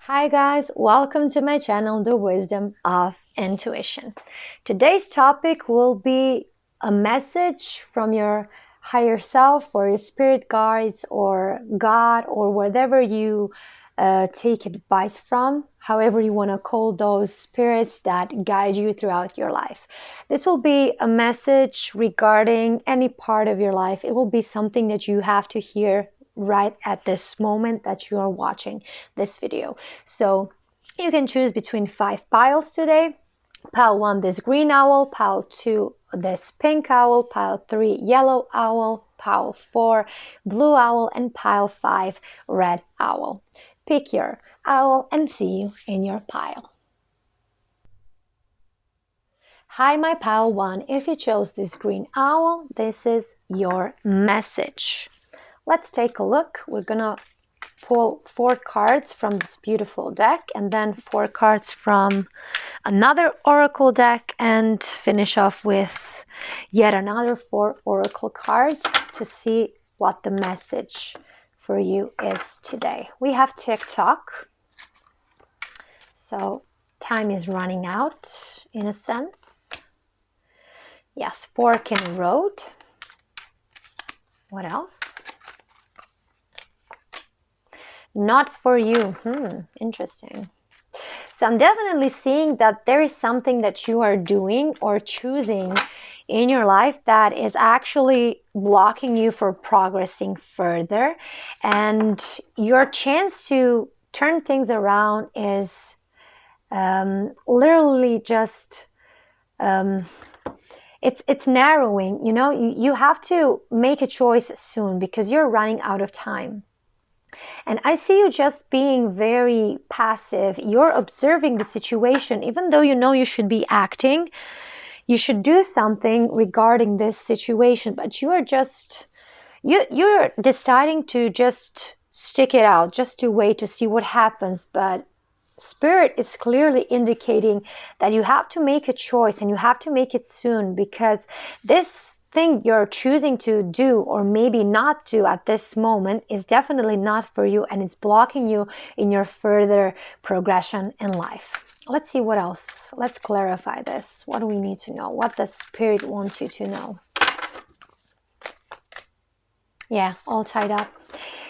Hi guys, welcome to my channel, The Wisdom of Intuition. Today's topic will be a message from your higher self or your spirit guides or God or whatever you take advice from, however you want to call those spirits that guide you throughout your life. This will be a message regarding any part of your life. It will be something that you have to hear right at this moment that you are watching this video. So you can choose between 5 piles today. Pile 1, this green owl. Pile 2, this pink owl. Pile 3, yellow owl. Pile 4, blue owl. And pile 5, red owl. Pick your owl and see you in your pile. Hi, my pile 1. If you chose this green owl, this is your message. Let's take a look. We're gonna pull 4 cards from this beautiful deck and then 4 cards from another oracle deck and finish off with yet another 4 oracle cards to see what the message for you is today. We have TikTok, so time is running out in a sense. Yes, fork in road. What else? Not for you. Interesting. So I'm definitely seeing that there is something that you are doing or choosing in your life that is actually blocking you for progressing further. And your chance to turn things around is literally just... it's narrowing. You know, you have to make a choice soon because you're running out of time. And I see you just being very passive. You're observing the situation, even though you know you should be acting. You should do something regarding this situation, but you are just, you're deciding to just stick it out, just to wait to see what happens. But Spirit is clearly indicating that you have to make a choice and you have to make it soon, because this thing you're choosing to do or maybe not do at this moment is definitely not for you, and it's blocking you in your further progression in life. Let's see what else. Let's clarify this. What do we need to know? What does Spirit want you to know? Yeah, all tied up.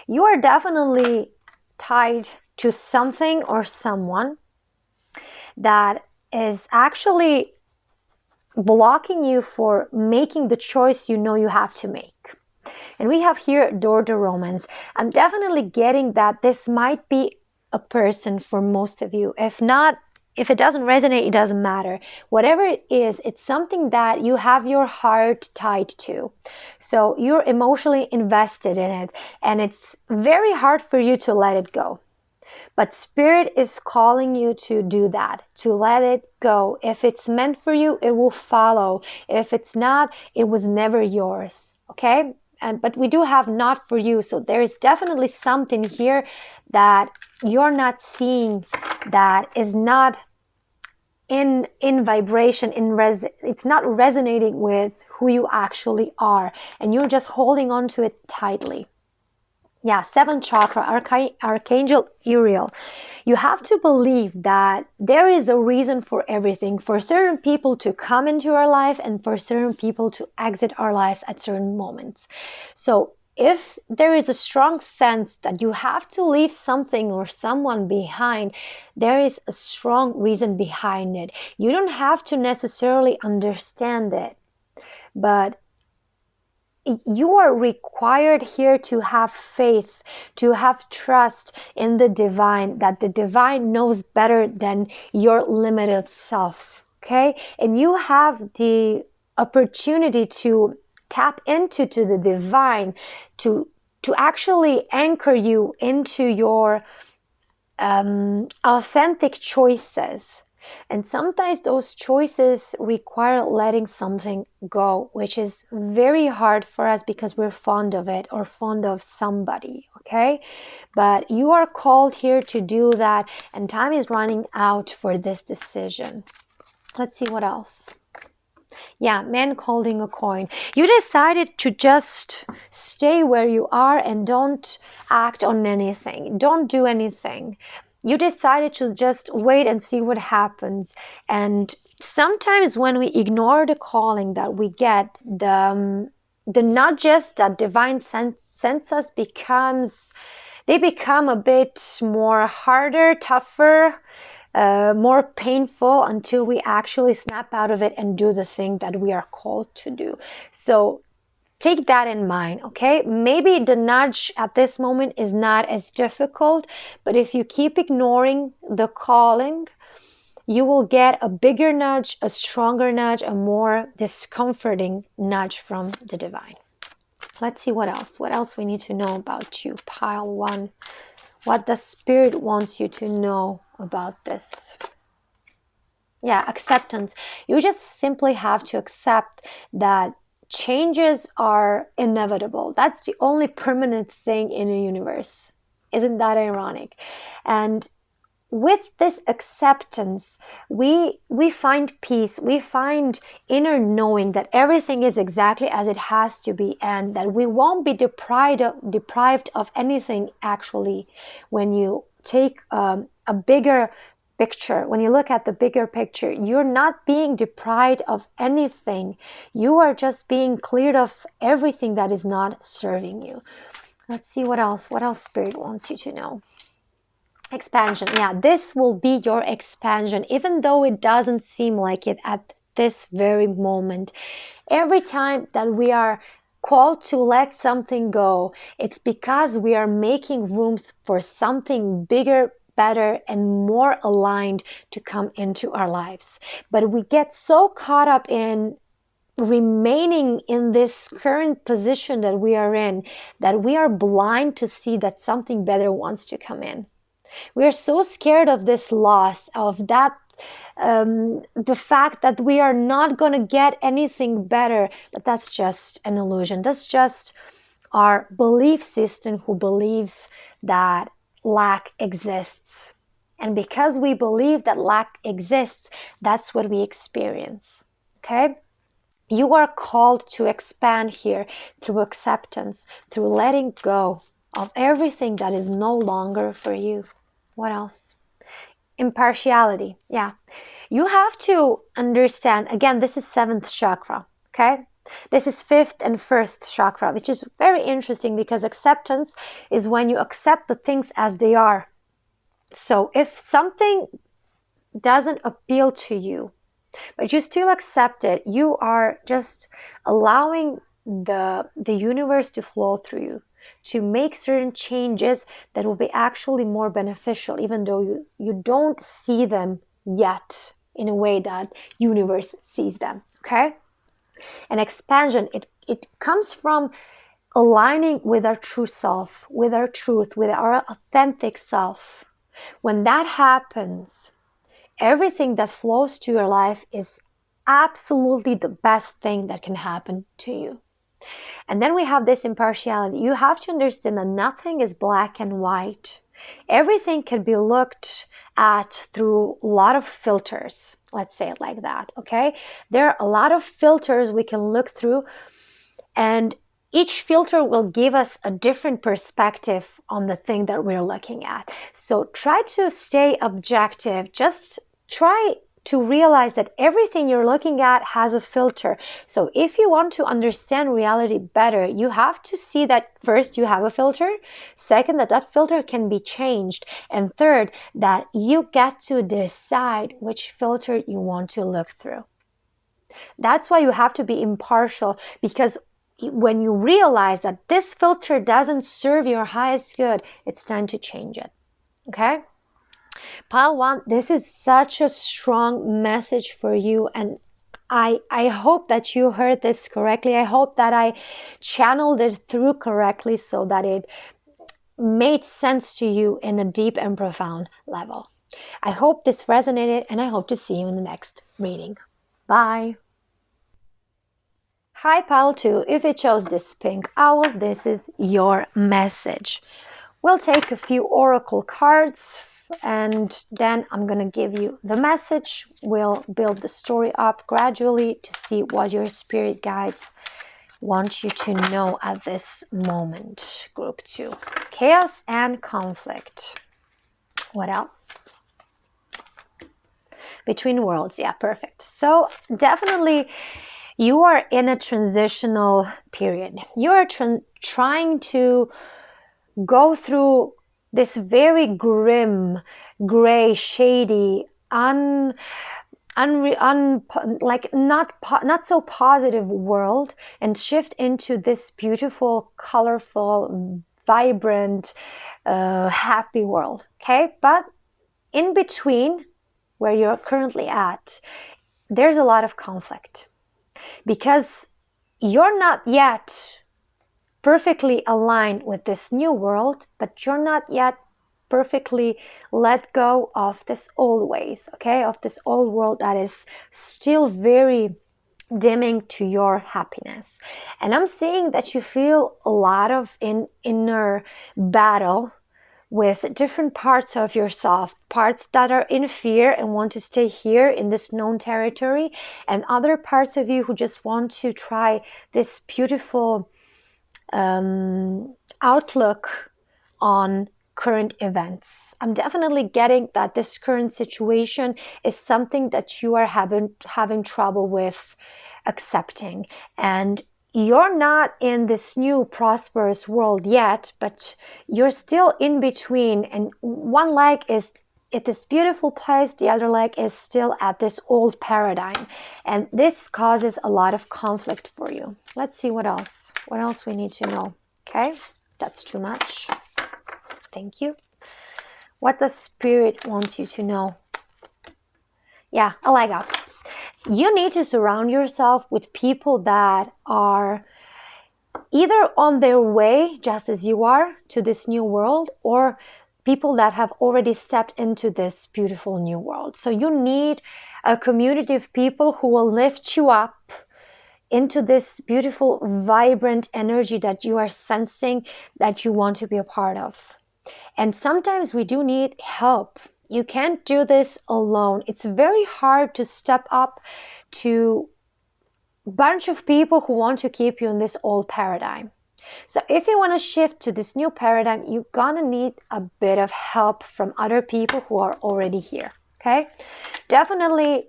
You are definitely tied to something or someone that is actually blocking you for making the choice you know you have to make. And we have here Door to Romance. I'm definitely getting that this might be a person for most of you. If not, if it doesn't resonate, it doesn't matter. Whatever it is, it's something that you have your heart tied to. So you're emotionally invested in it, and it's very hard for you to let it go. But Spirit is calling you to do that, to let it go. If it's meant for you, it will follow. If it's not, it was never yours. Okay? But we do have not for you. So there is definitely something here that you're not seeing, that is not in vibration, it's not resonating with who you actually are. And you're just holding on to it tightly. Yeah, 7th chakra, Archangel Uriel. You have to believe that there is a reason for everything, for certain people to come into our life and for certain people to exit our lives at certain moments. So if there is a strong sense that you have to leave something or someone behind, there is a strong reason behind it. You don't have to necessarily understand it, but you are required here to have faith, to have trust in the divine, that the divine knows better than your limited self, okay? And you have the opportunity to tap into the divine, to actually anchor you into your authentic choices. And sometimes those choices require letting something go, which is very hard for us because we're fond of it or fond of somebody, okay? But you are called here to do that, and time is running out for this decision. Let's see what else. Yeah, man holding a coin. You decided to just stay where you are and don't act on anything. Don't do anything. You decided to just wait and see what happens. And sometimes when we ignore the calling that we get, the nudges that divine sends us they become a bit more harder, tougher, more painful until we actually snap out of it and do the thing that we are called to do. So take that in mind, okay? Maybe the nudge at this moment is not as difficult, but if you keep ignoring the calling, you will get a bigger nudge, a stronger nudge, a more discomforting nudge from the divine. Let's see what else. What else we need to know about you, pile 1. What the Spirit wants you to know about this. Yeah, acceptance. You just simply have to accept that changes are inevitable. That's the only permanent thing in the universe. Isn't that ironic? And with this acceptance, we find peace, we find inner knowing that everything is exactly as it has to be, and that we won't be deprived of anything. Actually, when you take a bigger picture, when you look at the bigger picture, you're not being deprived of anything. You are just being cleared of everything that is not serving you. Let's see what else Spirit wants you to know. Expansion. Yeah, this will be your expansion, even though it doesn't seem like it at this very moment. Every time that we are called to let something go, it's because we are making rooms for something bigger, better, and more aligned to come into our lives. But we get so caught up in remaining in this current position that we are in that we are blind to see that something better wants to come in. We are so scared of this loss, of that, the fact that we are not going to get anything better, but that's just an illusion. That's just our belief system who believes that lack exists. And because we believe that lack exists, that's what we experience. Okay? You are called to expand here through acceptance, through letting go of everything that is no longer for you. What else? Impartiality. Yeah. You have to understand, again, this is 7th chakra, okay? This is 5th and 1st chakra, which is very interesting because acceptance is when you accept the things as they are. So if something doesn't appeal to you, but you still accept it, you are just allowing the universe to flow through you, to make certain changes that will be actually more beneficial, even though you don't see them yet in a way that universe sees them, okay? And expansion, it comes from aligning with our true self, with our truth, with our authentic self. When that happens, everything that flows to your life is absolutely the best thing that can happen to you. And then we have this impartiality. You have to understand that nothing is black and white. Everything can be looked at through a lot of filters. Let's say it like that, okay? There are a lot of filters we can look through, and each filter will give us a different perspective on the thing that we're looking at. So try to stay objective. Just try to realize that everything you're looking at has a filter. So if you want to understand reality better, you have to see that first you have a filter, second that filter can be changed, and third that you get to decide which filter you want to look through. That's why you have to be impartial, because when you realize that this filter doesn't serve your highest good, it's time to change it. Okay? Pile 1, this is such a strong message for you, and I hope that you heard this correctly. I hope that I channeled it through correctly so that it made sense to you in a deep and profound level. I hope this resonated, and I hope to see you in the next reading. Bye. Hi, Pile 2. If you chose this pink owl, this is your message. We'll take a few oracle cards and then I'm going to give you the message. We'll build the story up gradually to see what your spirit guides want you to know at this moment. Group 2. Chaos and conflict. What else? Between worlds. Yeah, perfect. So definitely you are in a transitional period. You are trying to go through this very grim, gray, shady, not so positive world and shift into this beautiful, colorful, vibrant, happy world. Okay, but in between where you're currently at, there's a lot of conflict because you're not yet perfectly aligned with this new world, but you're not yet perfectly let go of this old ways, okay, of this old world that is still very dimming to your happiness. And I'm seeing that you feel a lot of inner battle with different parts of yourself, parts that are in fear and want to stay here in this known territory, and other parts of you who just want to try this beautiful outlook on current events. I'm definitely getting that this current situation is something that you are having trouble with accepting, and you're not in this new prosperous world yet, but you're still in between, and one leg is at this beautiful place, the other leg is still at this old paradigm, and this causes a lot of conflict for you. Let's see what else we need to know. Okay, that's too much. Thank you. What does Spirit want you to know? Yeah, a leg up. You need to surround yourself with people that are either on their way, just as you are, to this new world, or people that have already stepped into this beautiful new world. So you need a community of people who will lift you up into this beautiful, vibrant energy that you are sensing that you want to be a part of. And sometimes we do need help. You can't do this alone. It's very hard to step up to a bunch of people who want to keep you in this old paradigm. So if you want to shift to this new paradigm, you're gonna need a bit of help from other people who are already here. Okay? Definitely,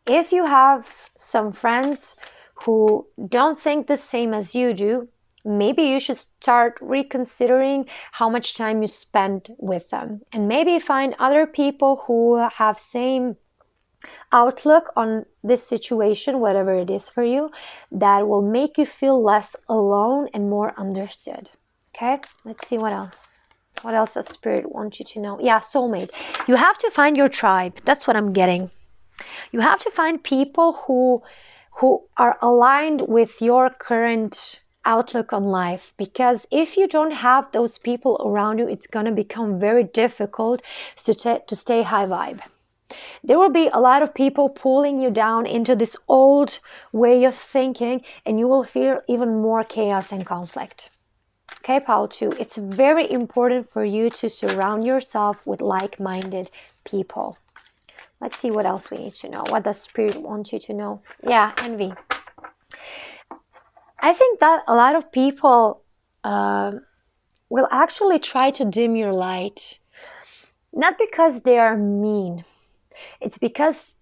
if you have some friends who don't think the same as you do, maybe you should start reconsidering how much time you spend with them, and maybe find other people who have same outlook on this situation, whatever it is for you, that will make you feel less alone and more understood. Okay, let's see what else. What else does Spirit want you to know? Yeah, soulmate. You have to find your tribe. That's what I'm getting. You have to find people who are aligned with your current outlook on life, because if you don't have those people around you, it's going to become very difficult to stay high vibe. There will be a lot of people pulling you down into this old way of thinking, and you will feel even more chaos and conflict. Okay, Pile 2, it's very important for you to surround yourself with like-minded people. Let's see what else we need to know. What does Spirit want you to know? Yeah, envy. I think that a lot of people will actually try to dim your light. Not because they are mean. It's because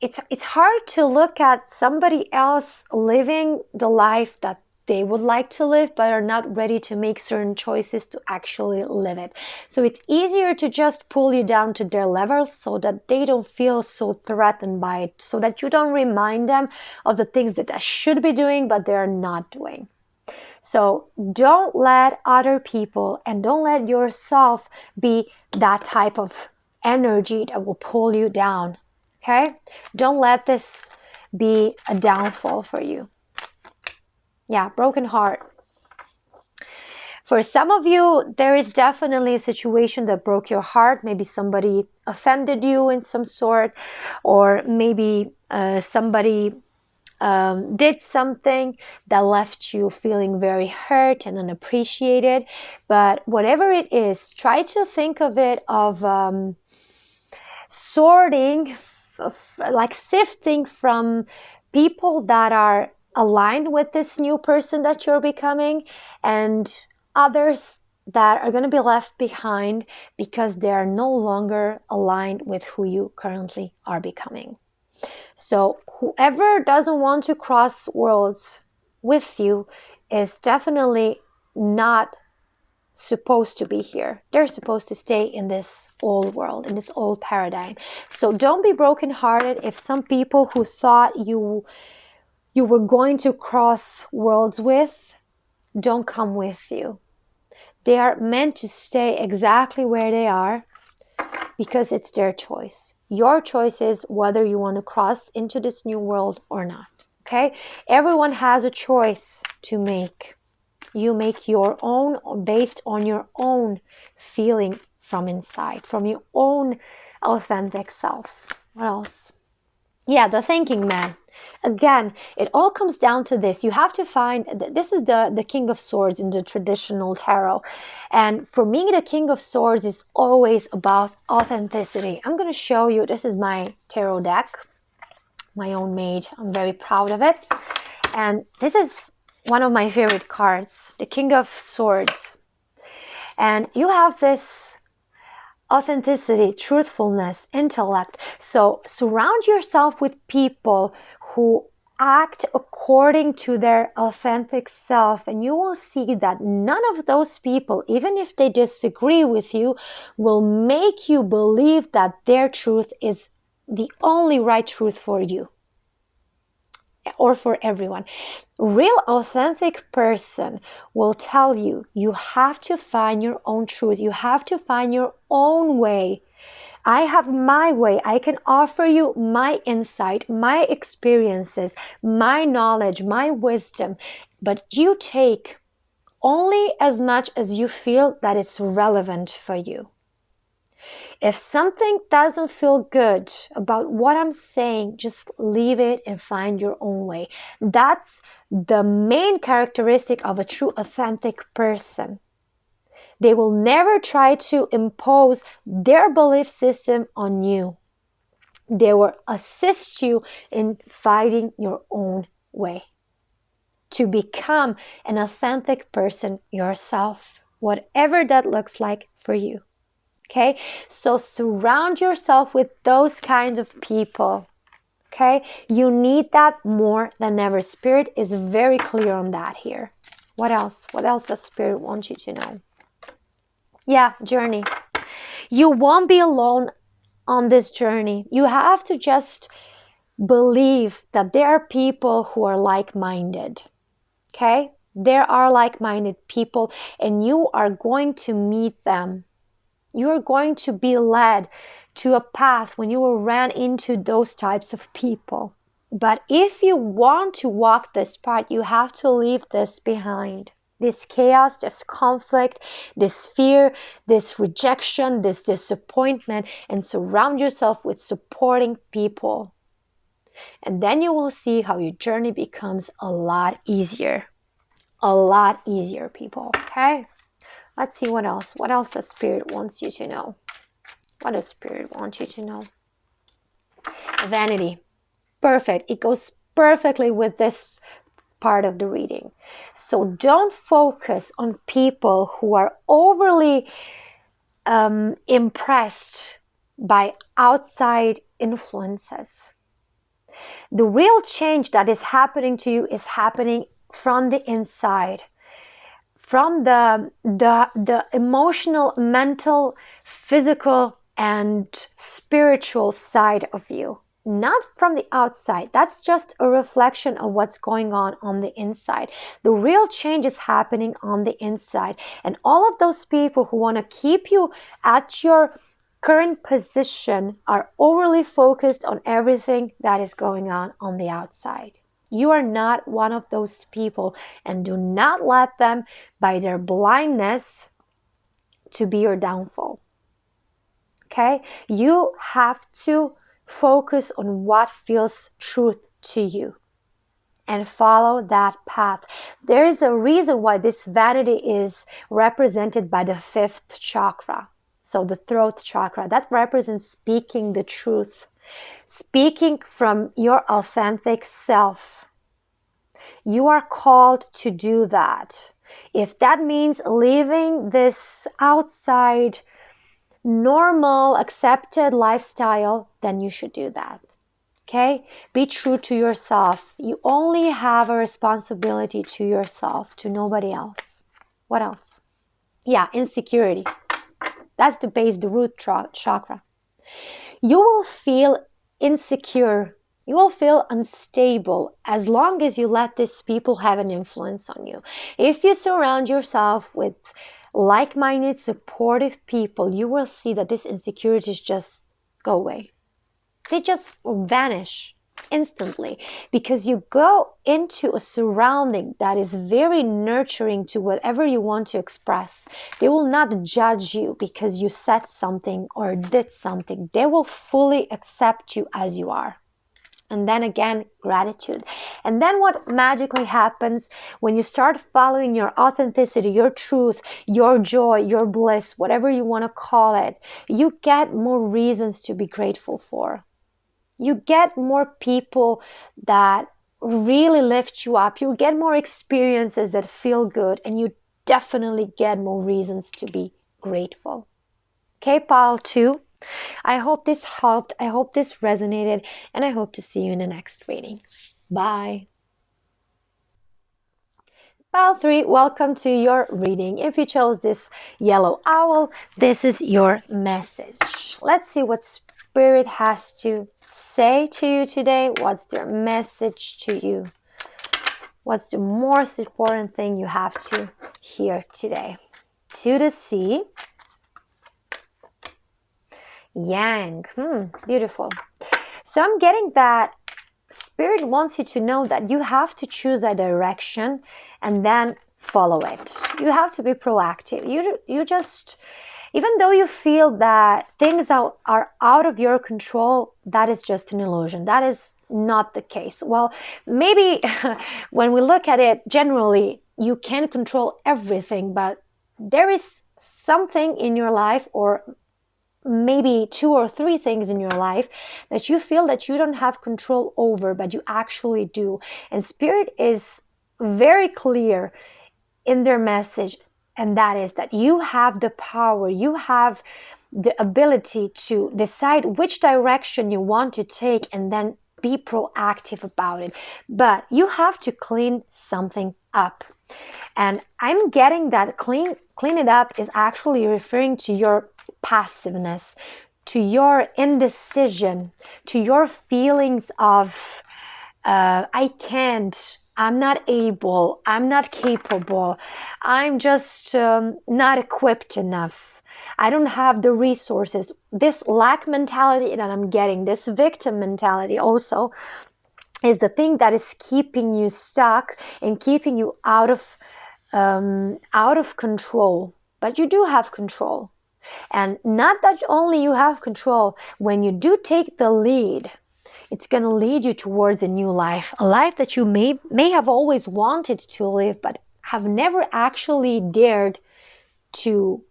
it's hard to look at somebody else living the life that they would like to live, but are not ready to make certain choices to actually live it. So it's easier to just pull you down to their level so that they don't feel so threatened by it, so that you don't remind them of the things that they should be doing, but they're not doing. So don't let other people and don't let yourself be that type of energy that will pull you down. Okay? Don't let this be a downfall for you. Yeah, broken heart. For some of you, there is definitely a situation that broke your heart. Maybe somebody offended you in some sort, or maybe somebody did something that left you feeling very hurt and unappreciated. But whatever it is, try to think of it of sorting, like sifting from people that are aligned with this new person that you're becoming, and others that are going to be left behind because they are no longer aligned with who you currently are becoming. So whoever doesn't want to cross worlds with you is definitely not supposed to be here. They're supposed to stay in this old world, in this old paradigm. So don't be brokenhearted if some people who thought you were going to cross worlds with don't come with you. They are meant to stay exactly where they are because it's their choice. Your choice is whether you want to cross into this new world or not. Okay? Everyone has a choice to make. You make your own based on your own feeling from inside, from your own authentic self. What else? Yeah, the thinking man. Again, it all comes down to this. You have to find, this is the King of Swords in the traditional tarot. And for me, the King of Swords is always about authenticity. I'm going to show you, this is my tarot deck, my own made. I'm very proud of it. And this is one of my favorite cards, the King of Swords. And you have this authenticity, truthfulness, intellect. So surround yourself with people who act according to their authentic self, and you will see that none of those people, even if they disagree with you, will make you believe that their truth is the only right truth for you or for everyone. Real authentic person will tell you, you have to find your own truth. You have to find your own way. I have my way. I can offer you my insight, my experiences, my knowledge, my wisdom, but you take only as much as you feel that it's relevant for you. If something doesn't feel good about what I'm saying, just leave it and find your own way. That's the main characteristic of a true authentic person. They will never try to impose their belief system on you. They will assist you in finding your own way to become an authentic person yourself, whatever that looks like for you. Okay, so surround yourself with those kinds of people. Okay, you need that more than ever. Spirit is very clear on that here. What else? What else does Spirit want you to know? Yeah, journey. You won't be alone on this journey. You have to just believe that there are people who are like-minded. Okay, there are like-minded people, and you are going to meet them. You are going to be led to a path when you will run into those types of people. But if you want to walk this path, you have to leave this behind. This chaos, this conflict, this fear, this rejection, this disappointment, and surround yourself with supporting people. And then you will see how your journey becomes a lot easier. A lot easier, people, okay? Let's see what else. What else the Spirit wants you to know? What does Spirit want you to know? Vanity. Perfect. It goes perfectly with this part of the reading. So don't focus on people who are overly impressed by outside influences. The real change that is happening to you is happening from the inside. From the emotional, mental, physical, and spiritual side of you, not from the outside. That's just a reflection of what's going on the inside. The real change is happening on the inside. And all of those people who want to keep you at your current position are overly focused on everything that is going on the outside. You are not one of those people, and do not let them, by their blindness, to be your downfall. Okay? You have to focus on what feels truth to you. and follow that path. There's a reason why this vanity is represented by the 5th chakra. So the throat chakra, that represents speaking the truth, speaking from your authentic self. You are called to do that. If that means leaving this outside, normal, accepted lifestyle, then you should do that. Okay? Be true to yourself. You only have a responsibility to yourself, to nobody else. What else? Yeah, insecurity. That's the base, the root chakra. You will feel insecure. You will feel unstable as long as you let these people have an influence on you. If you surround yourself with like-minded, supportive people, you will see that these insecurities just go away. They just vanish instantly because you go into a surrounding that is very nurturing to whatever you want to express. They will not judge you because you said something or did something. They will fully accept you as you are. And then again, gratitude. And then what magically happens when you start following your authenticity, your truth, your joy, your bliss, whatever you want to call it, you get more reasons to be grateful for. You get more people that really lift you up. You get more experiences that feel good, and you definitely get more reasons to be grateful. Okay, pile 2. I hope this helped. I hope this resonated, and I hope to see you in the next reading. Bye. Pile 3, welcome to your reading. If you chose this yellow owl, this is your message. Let's see what Spirit has to say to you today. What's their message to you? What's the most important thing you have to hear today? To the sea. Yang. Beautiful. So I'm getting that Spirit wants you to know that you have to choose a direction and then follow it. You have to be proactive. You just, even though you feel that things are out of your control, that is just an illusion. That is not the case. Well, maybe when we look at it generally, you can control everything, but there is something in your life, or maybe 2 or 3 things in your life that you feel that you don't have control over, but you actually do. And Spirit is very clear in their message, and that is that you have the power, you have the ability to decide which direction you want to take and then be proactive about it. But you have to clean something up. And I'm getting that clean it up is actually referring to your passiveness, to your indecision, to your feelings of I can't, I'm not able, I'm not capable, I'm just not equipped enough, I don't have the resources. This lack mentality that I'm getting, this victim mentality also, is the thing that is keeping you stuck and keeping you out of control. But you do have control. And not that only you have control, when you do take the lead, it's going to lead you towards a new life, a life that you may have always wanted to live, but have never actually dared to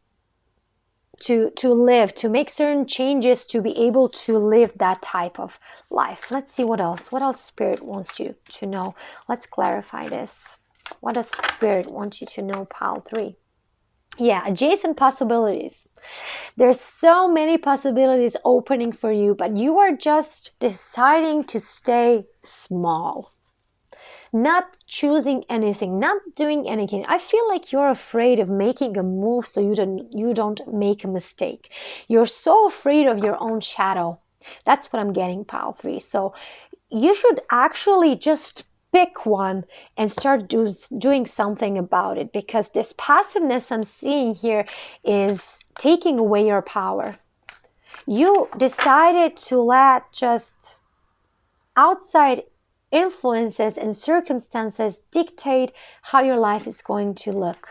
live, to make certain changes to be able to live that type of life. Let's see what else Spirit wants you to know. Let's clarify this. What does Spirit want you to know, pile 3? Yeah, adjacent possibilities. There's so many possibilities opening for you, but you are just deciding to stay small. Not choosing anything, not doing anything. I feel like you're afraid of making a move so you don't make a mistake. You're so afraid of your own shadow. That's what I'm getting, pile 3. So you should actually just pick one and start doing something about it, because this passiveness I'm seeing here is taking away your power. You decided to let just outside influences and circumstances dictate how your life is going to look.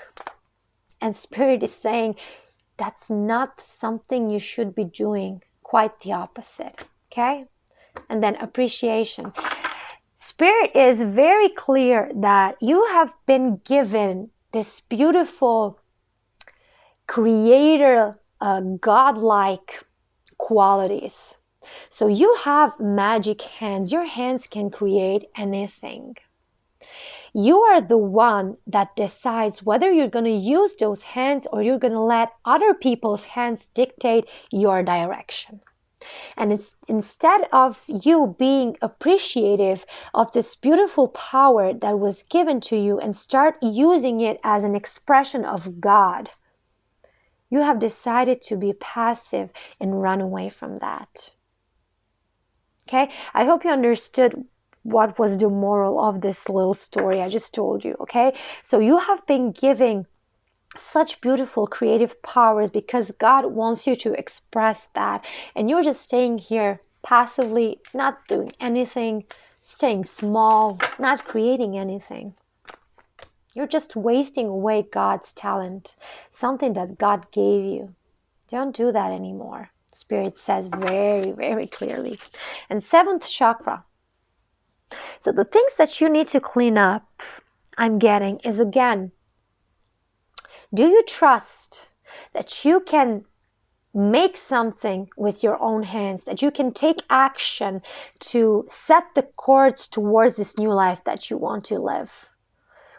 And Spirit is saying that's not something you should be doing. Quite the opposite. Okay? And then appreciation. Spirit is very clear that you have been given this beautiful creator, godlike qualities. So you have magic hands. Your hands can create anything. You are the one that decides whether you're going to use those hands or you're going to let other people's hands dictate your direction. And it's instead of you being appreciative of this beautiful power that was given to you and start using it as an expression of God, you have decided to be passive and run away from that. Okay? I hope you understood what was the moral of this little story I just told you. Okay? So you have been giving such beautiful creative powers because God wants you to express that, and you're just staying here passively, not doing anything, staying small, not creating anything. You're just wasting away God's talent, something that God gave you. Don't do that anymore. Spirit says very, very clearly. And 7th chakra. So the things that you need to clean up, I'm getting, is again, do you trust that you can make something with your own hands, that you can take action to set the course towards this new life that you want to live?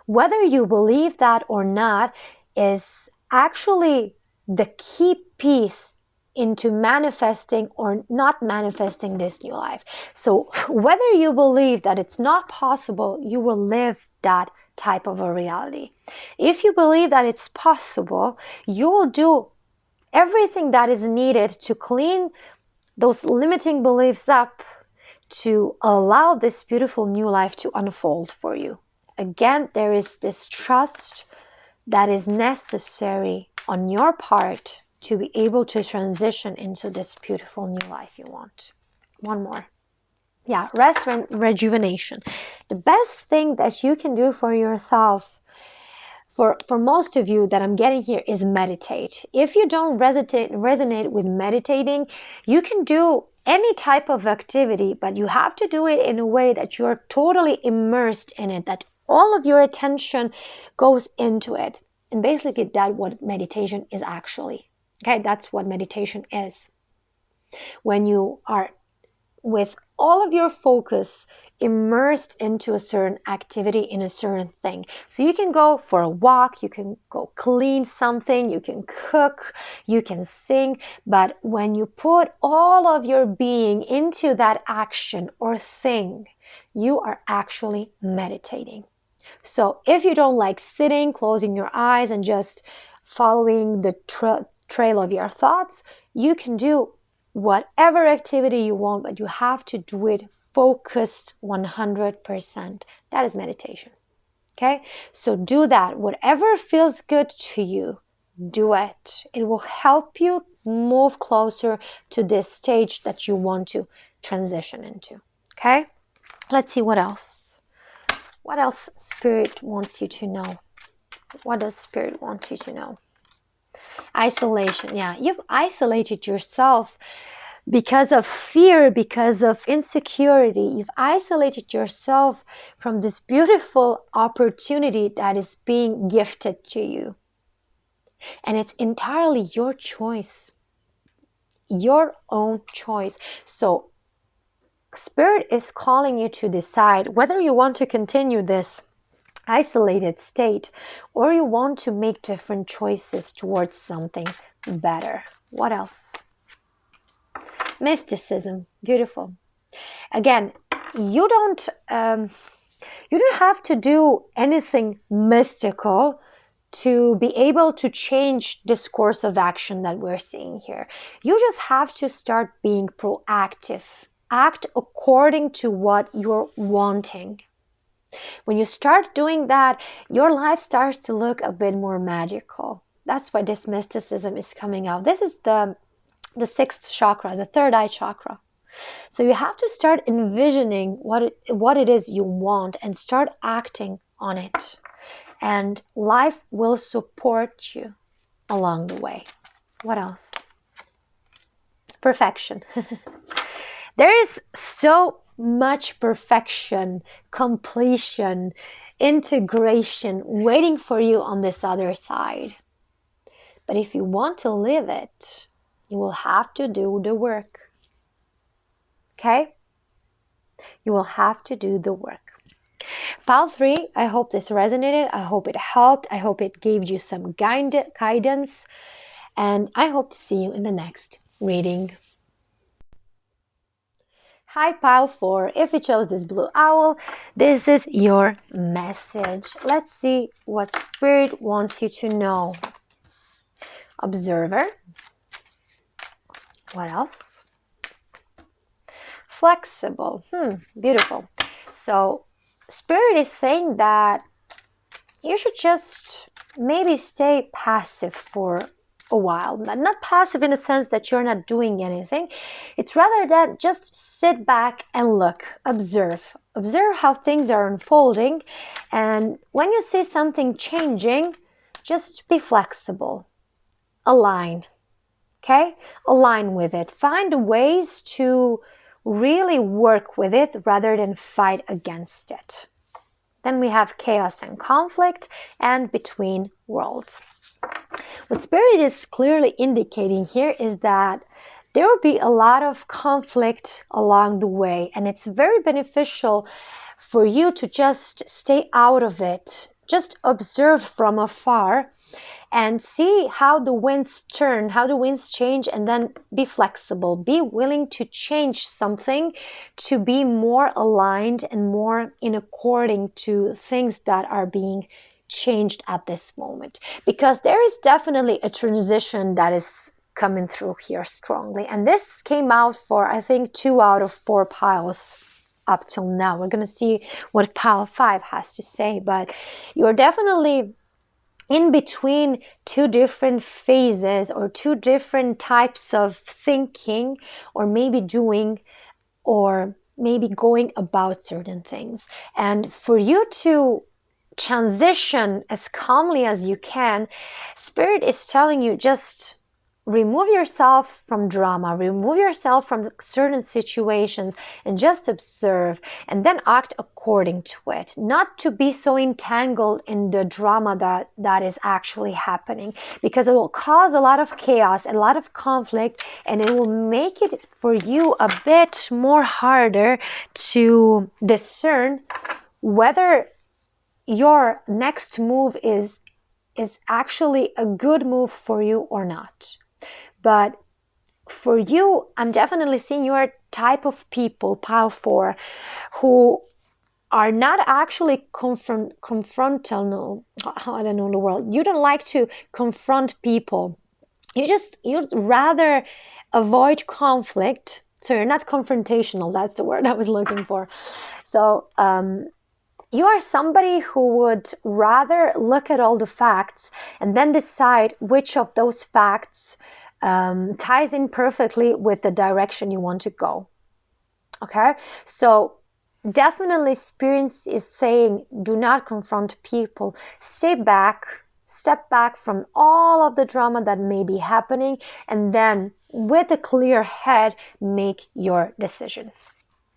Whether you believe that or not is actually the key piece into manifesting or not manifesting this new life. So whether you believe that it's not possible, you will live that type of a reality. If you believe that it's possible, you will do everything that is needed to clean those limiting beliefs up to allow this beautiful new life to unfold for you. Again, there is this trust that is necessary on your part to be able to transition into this beautiful new life you want. One more. Yeah, rest and rejuvenation. The best thing that you can do for yourself, for most of you that I'm getting here, is meditate. If you don't resonate with meditating, you can do any type of activity, but you have to do it in a way that you're totally immersed in it, that all of your attention goes into it. And basically that's what meditation is actually. Okay, that's what meditation is. When you are with all of your focus immersed into a certain activity, in a certain thing. So you can go for a walk, you can go clean something, you can cook, you can sing, but when you put all of your being into that action or thing, you are actually meditating. So if you don't like sitting, closing your eyes and just following the trail of your thoughts, you can do whatever activity you want, but you have to do it focused 100%. That is meditation. Okay? So do that. Whatever feels good to you, do it. It will help you move closer to this stage that you want to transition into. Okay? Let's see what else. What else Spirit wants you to know? What does Spirit want you to know? Isolation. Yeah, you've isolated yourself because of fear, because of insecurity. You've isolated yourself from this beautiful opportunity that is being gifted to you. And it's entirely your choice. Your own choice. So Spirit is calling you to decide whether you want to continue this isolated state or you want to make different choices towards something better. What else? Mysticism. Beautiful. Again, you don't have to do anything mystical to be able to change this course of action that we're seeing here. You just have to start being proactive. Act according to what you're wanting. When you start doing that, your life starts to look a bit more magical. That's why this mysticism is coming out. This is the 6th chakra, the third eye chakra. So you have to start envisioning what it is you want and start acting on it. And life will support you along the way. What else? Perfection. There is so much perfection, completion, integration waiting for you on this other side. But if you want to live it, you will have to do the work. Okay? You will have to do the work. Pile 3, I hope this resonated. I hope it helped. I hope it gave you some guidance. And I hope to see you in the next reading. Hi, Pile 4. If you chose this blue owl, this is your message. Let's see what Spirit wants you to know. Observer. What else? Flexible. Beautiful. So, Spirit is saying that you should just maybe stay passive for a while. Not passive in the sense that you're not doing anything. It's rather that just sit back and look, observe. Observe how things are unfolding. And when you see something changing, just be flexible. Align. Okay? Align with it. Find ways to really work with it rather than fight against it. Then we have chaos and conflict and between worlds. What Spirit is clearly indicating here is that there will be a lot of conflict along the way, and it's very beneficial for you to just stay out of it. Just observe from afar and see how the winds turn, how the winds change, and then be flexible. Be willing to change something to be more aligned and more in according to things that are being changed at this moment. Because there is definitely a transition that is coming through here strongly. And this came out for, I think, 2 out of 4 piles up till now. We're going to see what pile 5 has to say. But you're definitely in between 2 different phases or 2 different types of thinking or maybe doing or maybe going about certain things. And for you to transition as calmly as you can, Spirit is telling you just remove yourself from drama, remove yourself from certain situations and just observe and then act according to it. Not to be so entangled in the drama that is actually happening, because it will cause a lot of chaos, a lot of conflict, and it will make it for you a bit more harder to discern whether your next move is actually a good move for you or not. But for you, I'm definitely seeing you are a type of people, pile 4, who are not actually confrontational. I don't know the word. You don't like to confront people. You'd rather avoid conflict. So you're not confrontational. That's the word I was looking for. So, you are somebody who would rather look at all the facts and then decide which of those facts ties in perfectly with the direction you want to go. Okay? So definitely Spirit is saying do not confront people. Step back from all of the drama that may be happening, and then with a clear head, make your decision.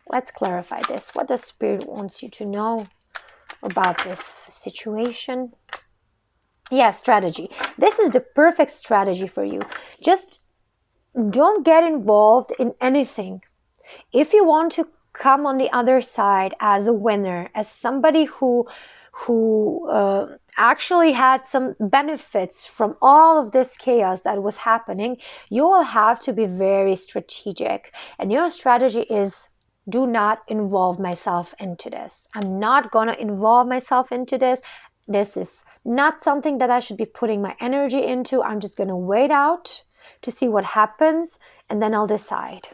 Let's clarify this. What does Spirit wants you to know about this situation? Yeah, strategy. This is the perfect strategy for you. Just don't get involved in anything. If you want to come on the other side as a winner, as somebody who actually had some benefits from all of this chaos that was happening, you will have to be very strategic. And your strategy is, do not involve myself into this. I'm not going to involve myself into this. This is not something that I should be putting my energy into. I'm just going to wait out to see what happens, and then I'll decide.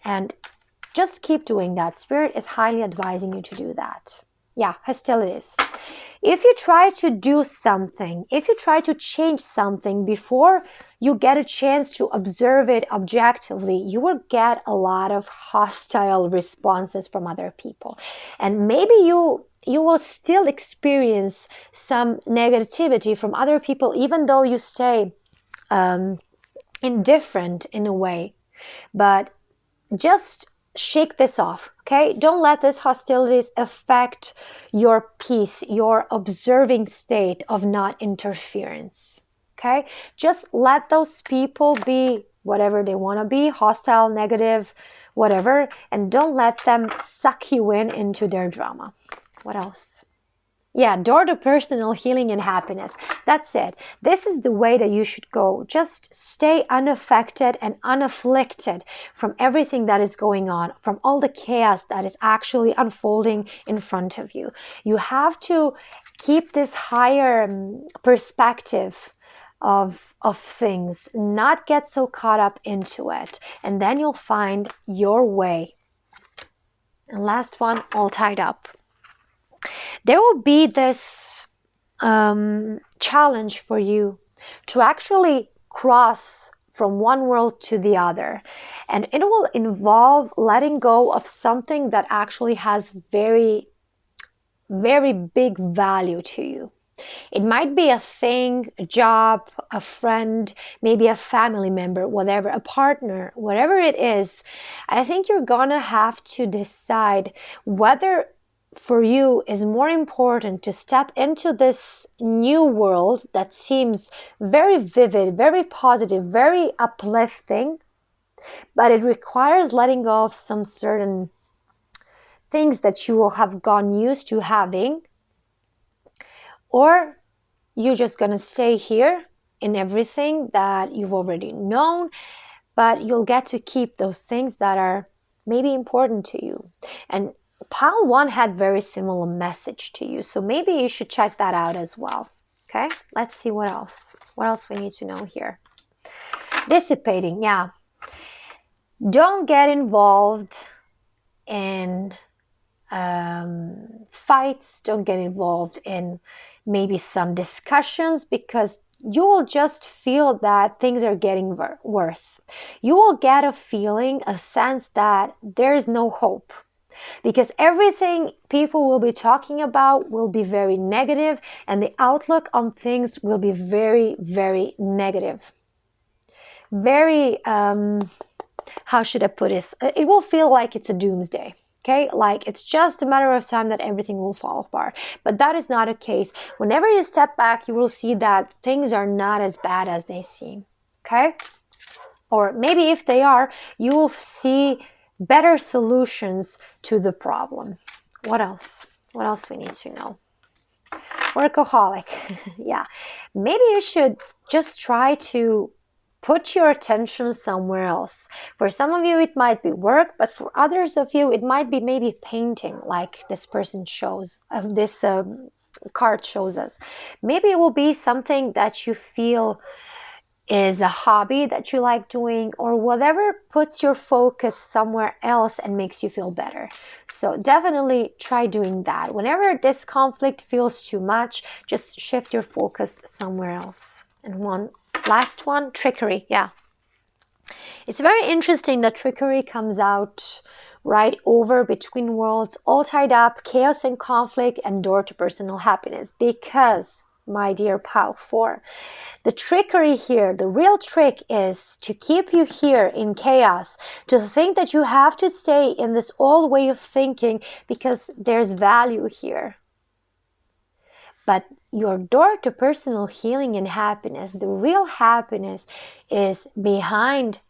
And just keep doing that. Spirit is highly advising you to do that. Yeah, hostilities. If you try to do something, if you try to change something before you get a chance to observe it objectively, you will get a lot of hostile responses from other people. And maybe you will still experience some negativity from other people, even though you stay indifferent in a way. But just shake this off, okay? Don't let these hostilities affect your peace, your observing state of not interference, okay? Just let those people be whatever they want to be, hostile, negative, whatever, and don't let them suck you into their drama. What else? Yeah, door to personal healing and happiness. That's it. This is the way that you should go. Just stay unaffected and unafflicted from everything that is going on, from all the chaos that is actually unfolding in front of you. You have to keep this higher perspective of things, not get so caught up into it, and then you'll find your way. And last one, all tied up. There will be this challenge for you to actually cross from one world to the other. And it will involve letting go of something that actually has very, very big value to you. It might be a thing, a job, a friend, maybe a family member, whatever, a partner, whatever it is. I think you're gonna have to decide whether for you is more important to step into this new world that seems very vivid, very positive, very uplifting, but it requires letting go of some certain things that you will have gone used to having, or you're just gonna stay here in everything that you've already known, but you'll get to keep those things that are maybe important to you. And Pile 1 had very similar message to you, so maybe you should check that out as well. Okay, let's see what else we need to know here. Dissipating, yeah. Don't get involved in fights. Don't get involved in maybe some discussions, because you will just feel that things are getting worse. You will get a feeling, a sense that there's no hope, because everything people will be talking about will be very negative, and the outlook on things will be very, very negative. Very, how should I put this? It will feel like it's a doomsday. Okay, like it's just a matter of time that everything will fall apart. But that is not the case. Whenever you step back, you will see that things are not as bad as they seem. Okay? Or maybe if they are, you will see better solutions to the problem. What else? What else we need to know? Workaholic. Yeah. Maybe you should just try to put your attention somewhere else. For some of you, it might be work, but for others of you, it might be maybe painting, like this person shows, this card shows us. Maybe it will be something that you feel is a hobby that you like doing, or whatever puts your focus somewhere else and makes you feel better. So definitely try doing that. Whenever this conflict feels too much, just shift your focus somewhere else. And last one, trickery. Yeah. It's very interesting that trickery comes out right over between worlds, all tied up, chaos and conflict, and door to personal happiness, because my dear Pile 4, the trickery here, the real trick is to keep you here in chaos, to think that you have to stay in this old way of thinking because there's value here. But your door to personal healing and happiness, the real happiness, is behind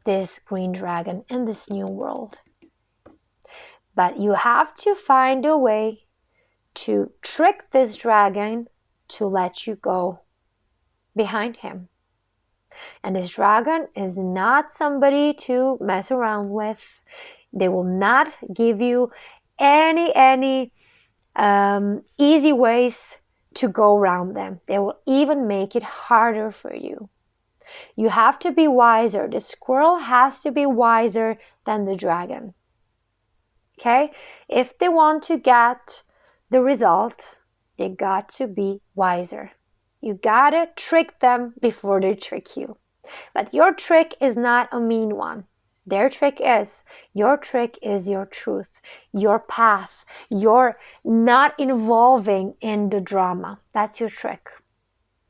this green dragon in this new world. But you have to find a way to trick this dragon to let you go behind him. And this dragon is not somebody to mess around with. They will not give you any easy ways to go around them. They will even make it harder for you. You have to be wiser. The squirrel has to be wiser than the dragon. Okay? If they want to get the result, they got to be wiser. You gotta trick them before they trick you. But your trick is not a mean one. Their trick is. Your trick is your truth, your path, your not involving in the drama. That's your trick.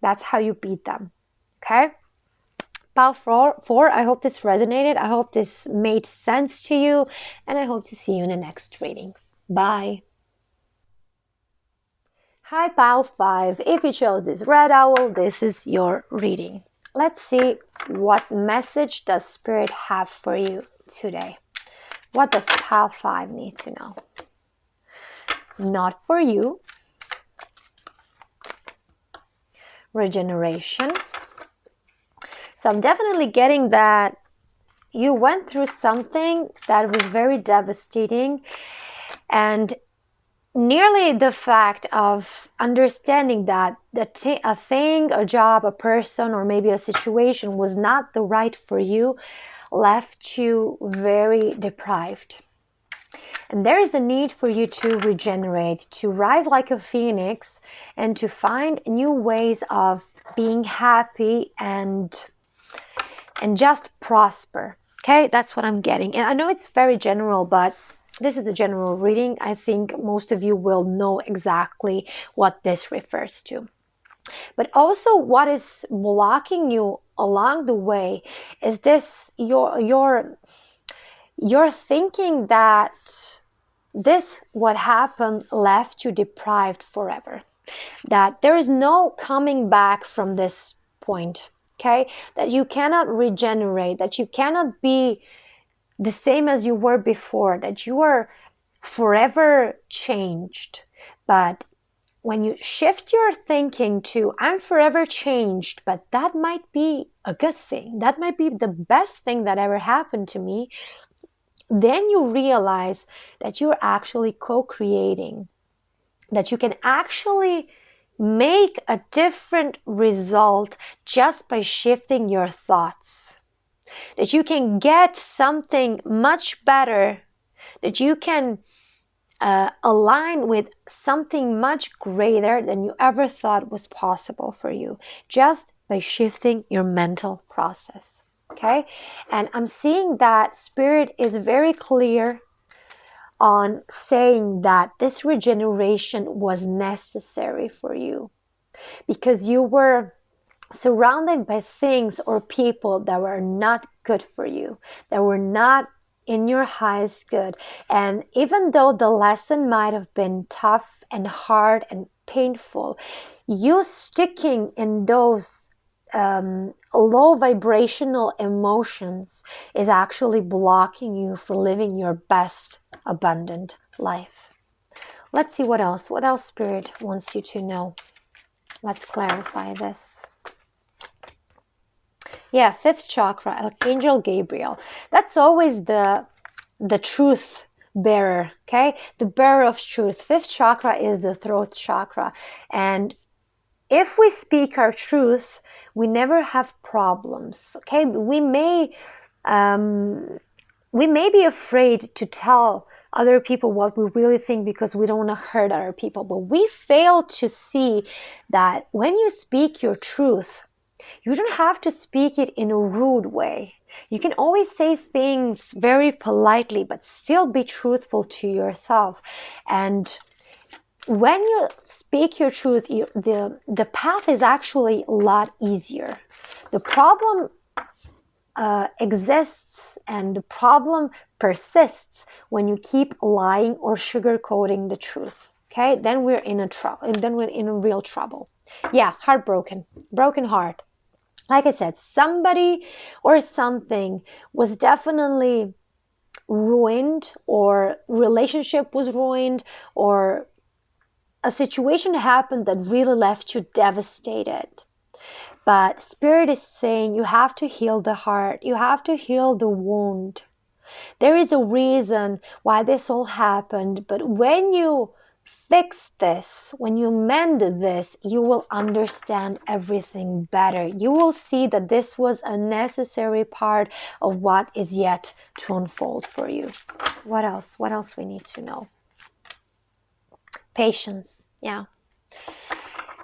That's how you beat them. Okay? Pile 4, I hope this resonated. I hope this made sense to you. And I hope to see you in the next reading. Bye. Hi, Pile 5. If you chose this red owl, this is your reading. Let's see what message does Spirit have for you today. What does Pile 5 need to know? Not for you. Regeneration. So I'm definitely getting that you went through something that was very devastating, and nearly the fact of understanding that a thing, a job, a person, or maybe a situation was not the right for you left you very deprived. And there is a need for you to regenerate, to rise like a phoenix, and to find new ways of being happy and just prosper. Okay, that's what I'm getting. And I know it's very general, but this is a general reading. I think most of you will know exactly what this refers to. But also what is blocking you along the way is this, you're thinking that this, what happened, left you deprived forever. That there is no coming back from this point. Okay, that you cannot regenerate, that you cannot be the same as you were before, that you are forever changed. But when you shift your thinking to, I'm forever changed, but that might be a good thing, that might be the best thing that ever happened to me, then you realize that you're actually co-creating, that you can actually make a different result just by shifting your thoughts. That you can get something much better, that you can align with something much greater than you ever thought was possible for you, just by shifting your mental process. Okay? And I'm seeing that Spirit is very clear on saying that this regeneration was necessary for you because you were surrounded by things or people that were not good for you, that were not in your highest good. And even though the lesson might have been tough and hard and painful, you sticking in those low vibrational emotions is actually blocking you for living your best abundant life. Let's see what else Spirit wants you to know. Let's clarify this. Yeah, 5th chakra, Archangel Gabriel. That's always the truth bearer, okay? The bearer of truth. 5th chakra is the throat chakra. And if we speak our truth, we never have problems, okay? We may be afraid to tell other people what we really think because we don't want to hurt other people. But we fail to see that when you speak your truth, you don't have to speak it in a rude way. You can always say things very politely, but still be truthful to yourself. And when you speak your truth, the path is actually a lot easier. The problem exists and the problem persists when you keep lying or sugarcoating the truth. Okay, then we're in real trouble. Yeah, heartbroken, broken heart. Like I said, somebody or something was definitely ruined, or relationship was ruined, or a situation happened that really left you devastated. But Spirit is saying you have to heal the heart. You have to heal the wound. There is a reason why this all happened. But when you fix this, when you mend this, you will understand everything better. You will see that this was a necessary part of what is yet to unfold for you. What else? What else we need to know? Patience. Yeah.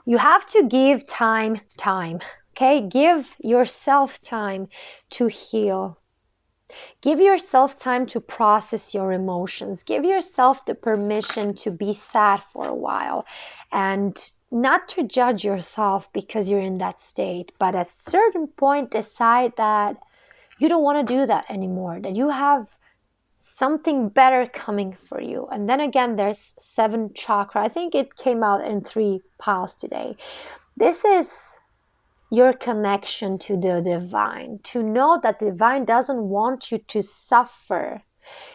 You have to give time. Okay? Give yourself time to heal. Give yourself time to process your emotions. Give yourself the permission to be sad for a while and not to judge yourself because you're in that state, but at a certain point decide that you don't want to do that anymore, that you have something better coming for you. And then again, there's 7 chakra. I think it came out in 3 piles today. This is your connection to the divine, to know that the divine doesn't want you to suffer.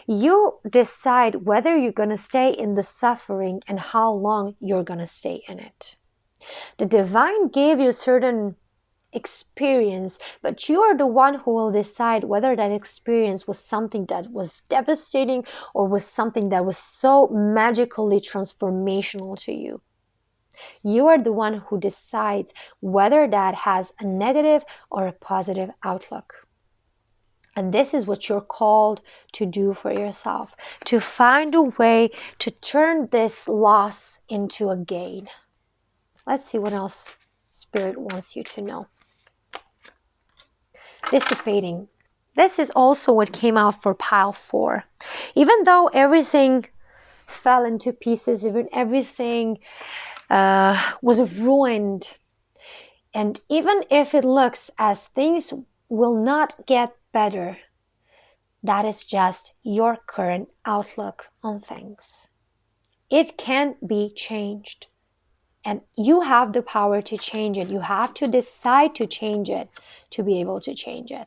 You decide whether you're going to stay in the suffering and how long you're going to stay in it. The divine gave you certain experience, but you are the one who will decide whether that experience was something that was devastating or was something that was so magically transformational to you. You are the one who decides whether that has a negative or a positive outlook. And this is what you're called to do for yourself, to find a way to turn this loss into a gain. Let's see what else Spirit wants you to know. Dissipating. This is also what came out for pile 4. Even though everything fell into pieces, even everything was ruined, and even if it looks as things will not get better, that is just your current outlook on things. It can be changed, and you have the power to change it. You have to decide to change it to be able to change it.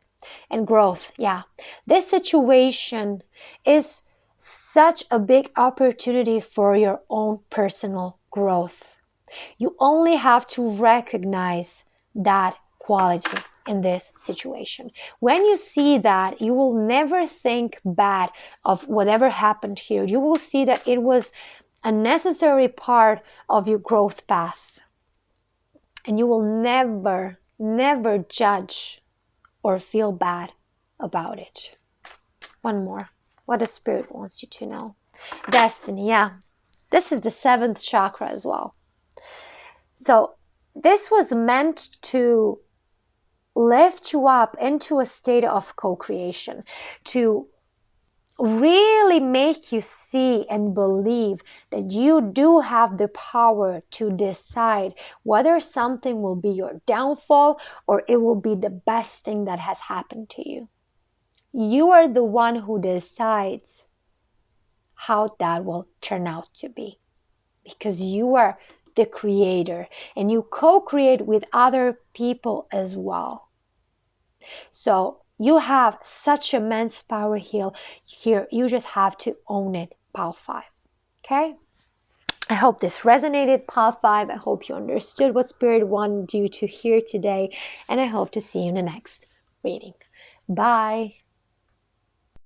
And growth, yeah. This situation is such a big opportunity for your own personal growth. You only have to recognize that quality in this situation. When you see that, you will never think bad of whatever happened here. You will see that it was a necessary part of your growth path. And you will never, never judge or feel bad about it. One more. What the Spirit wants you to know. Destiny, yeah. This is the 7th chakra as well. So this was meant to lift you up into a state of co-creation, to really make you see and believe that you do have the power to decide whether something will be your downfall or it will be the best thing that has happened to you. You are the one who decides how that will turn out to be, because you are the creator and you co-create with other people as well. So you have such immense power here. You just have to own it, pile 5. Okay? I hope this resonated, pile 5. I hope you understood what Spirit wanted you to hear today. And I hope to see you in the next reading. Bye.